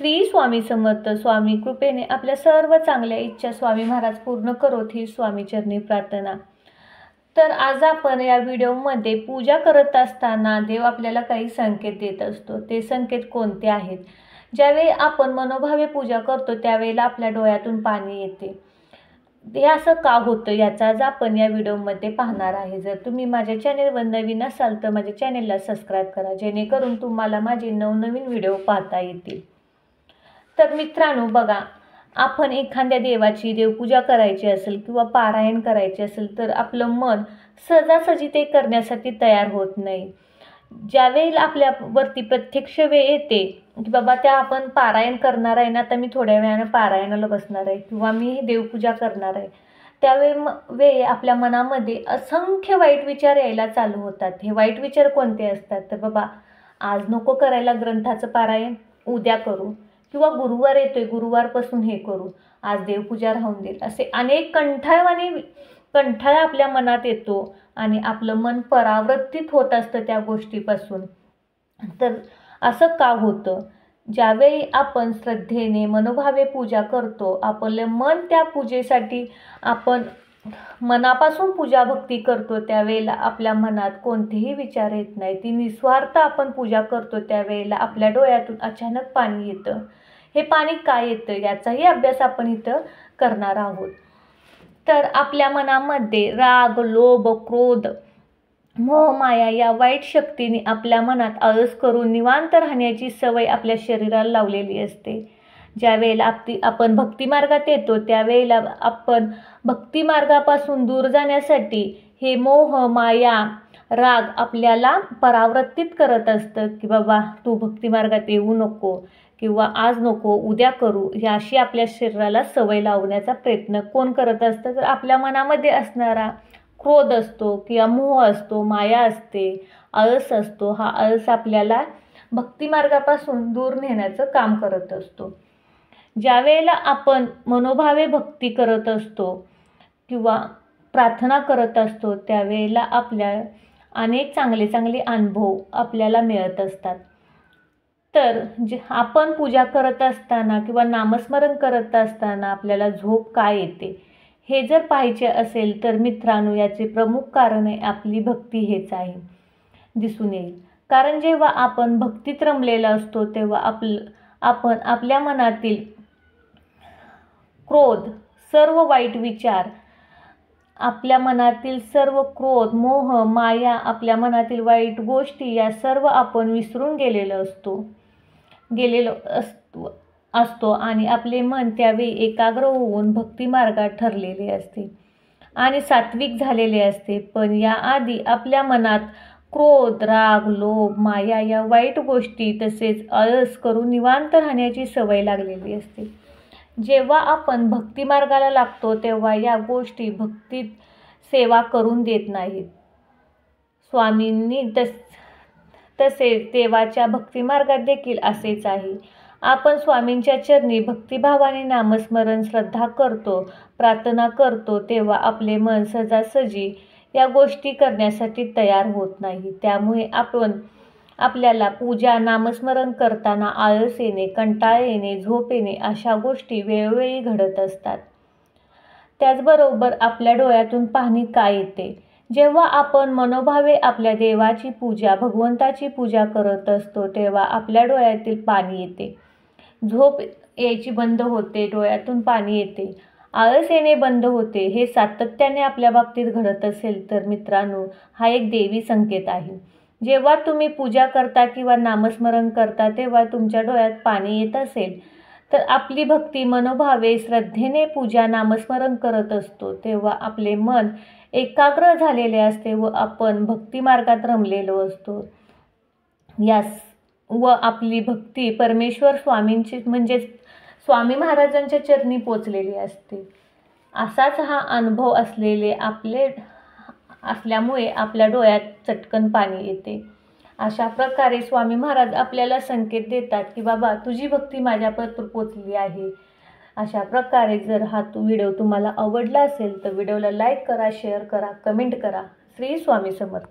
श्री स्वामी समर्थ. स्वामी कृपेने आपल्या सर्व चांगल्या इच्छा स्वामी महाराज पूर्ण करोत ही स्वामी चरणी प्रार्थना. तर आज आपण या व्हिडिओमध्ये पूजा करत असताना देव आपल्याला काही संकेत देत असतो. ते संकेत कोणते आहेत? ज्यावेळी आपण मनोभावे पूजा करतो त्यावेळेला आपल्या डोळ्यातून पाणी येते. ते असं का होतं याचा आज आपण या व्हिडिओमध्ये पाहणार आहे. जर तुम्ही माझ्या चॅनेलवर नवीन असाल तर माझ्या चॅनेलला सबस्क्राईब करा, जेणेकरून तुम्हाला माझे नवनवीन व्हिडिओ पाहता येतील. तर मित्रांनो बघा, आपण एखाद्या देवाची देवपूजा करायची असेल किंवा पारायण करायचे असेल तर आपलं मन सहजासहजी ते करण्यासाठी तयार होत नाही. ज्यावेळेला आपल्यावरती प्रत्यक्ष वेळ येते की बाबा त्या आपण पारायण करणार आहे ना, तर मी थोड्या वेळानं पारायणाला बसणार आहे किंवा मी देवपूजा करणार आहे, त्यावेळी आपल्या मनामध्ये असंख्य वाईट विचार यायला चालू होतात. हे वाईट विचार कोणते असतात? तर बाबा आज नको करायला ग्रंथाचं पारायण, उद्या करू, किंवा गुरुवार येतोय गुरुवारपासून हे करू, आज देवपूजा राहून देईल, असे अनेक कंठाळा आपल्या मनात येतो आणि आपलं मन परावृत्तीत होत असतं त्या गोष्टीपासून. तर असं का होतं? ज्यावेळी आपण श्रद्धेने मनोभावे पूजा करतो, आपलं मन त्या पूजेसाठी आपण मनापासून पूजा भक्ती करतो, त्यावेळेला आपल्या मनात कोणतेही विचार येत नाही. ती निस्वार्थ आपण पूजा करतो त्यावेळेला आपल्या डोळ्यातून अचानक पाणी येतं. हे पाणी काय येतं याचाही अभ्यास आपण इथं करणार आहोत. तर आपल्या मनामध्ये राग, लोभ, क्रोध, मोह, माया या वाईट शक्तीने आपल्या मनात आळस करून निवांत राहण्याची सवय आपल्या शरीराला लावलेली असते. ज्यावेळेला आपण भक्तिमार्गात येतो त्यावेळेला आपण भक्तिमार्गापासून दूर जाण्यासाठी हे मोह, माया, राग आपल्याला परावृत्तीत करत असतं की बाबा तू भक्तिमार्गात येऊ नको किंवा आज नको उद्या करू, या अशी आपल्या शरीराला सवय लावण्याचा प्रयत्न कोण करत असतं? तर आपल्या मनामध्ये असणारा क्रोध असतो किंवा मोह असतो, माया असते, आळस असतो. हा आळस आपल्याला भक्तिमार्गापासून दूर नेण्याचं काम करत असतो. ज्यावेळेला आपण मनोभावे भक्ती करत असतो किंवा प्रार्थना करत असतो त्यावेळेला आपल्या अनेक चांगले अनुभव आपल्याला मिळत असतात. तर आपण पूजा करत असताना किंवा नामस्मरण करत असताना आपल्याला झोप काय येते हे जर पाहायचे असेल तर मित्रांनो याचे प्रमुख कारण आहे आपली भक्ती हेच आहे, दिसून येईल. कारण जेव्हा आपण भक्तीत रमलेला असतो तेव्हा आपण आपल्या मनातील क्रोध, सर्व वाईट विचार, आपल्या मनातील सर्व क्रोध, मोह, माया, आपल्या मनातील वाईट गोष्टी या सर्व आपण विसरून गेलेलो असतो आणि आपले मन त्यावेळी एकाग्र होऊन भक्तिमार्गात ठरलेले असते आणि सात्विक झालेले असते. पण याआधी आपल्या मनात क्रोध, राग, लोभ, माया या वाईट गोष्टी तसेच आळस करून निवांत राहण्याची सवय लागलेली असते. जेव्हा आपण भक्तिमार्गाला लागतो तेव्हा या गोष्टी भक्तीत सेवा करून देत नाहीत. स्वामींनी तसेच देवाच्या भक्तिमार्गात देखील असेच आहे. आपण स्वामींच्या चरणी भक्तिभावाने नामस्मरण, श्रद्धा करतो, प्रार्थना करतो तेव्हा आपले मन सहजासहजी या गोष्टी करण्यासाठी तयार होत नाही. त्यामुळे आपल्याला पूजा, नामस्मरण करताना आळस येणे, कंटाळा येणे, झोप येणे अशा गोष्टी वेळोवेळी घडत असतात. त्याचबरोबर आपल्या डोळ्यातून पाणी का येते? जेव्हा आपण मनोभावे आपल्या देवाची पूजा, भगवंताची पूजा करत असतो तेव्हा आपल्या डोळ्यातील पाणी येते, झोप यायची बंद होते, डोळ्यातून पाणी येते, आळस येणे बंद होते. हे सातत्याने आपल्या बाबतीत घडत असेल तर मित्रांनो हा एक देवी संकेत आहे. जेव्हा तुम्ही पूजा करता किंवा नामस्मरण करता तेव्हा तुमच्या डोळ्यात पाणी येत असेल तर आपली भक्ती मनोभावे श्रद्धेने पूजा, नामस्मरण करत असतो तेव्हा आपले मन एकाग्र झालेले असते व आपण भक्तिमार्गात रमलेलो असतो. व आपली भक्ती परमेश्वर स्वामींची म्हणजेच स्वामी महाराजांच्या चरणी पोचलेली असते. असाच हा अनुभव असल्यामुळे आपल्या डोळ्यात चटकन पाणी येते. अशा प्रकारे स्वामी महाराज आपल्याला संकेत देतात की बाबा तुझी भक्ती माझ्यापर्यंत पोचली आहे. अशा प्रकारे जर हा व्हिडिओ तुम्हाला आवडला असेल तर व्हिडिओला लाईक करा, शेअर करा, कमेंट करा. श्री स्वामी समर्थ.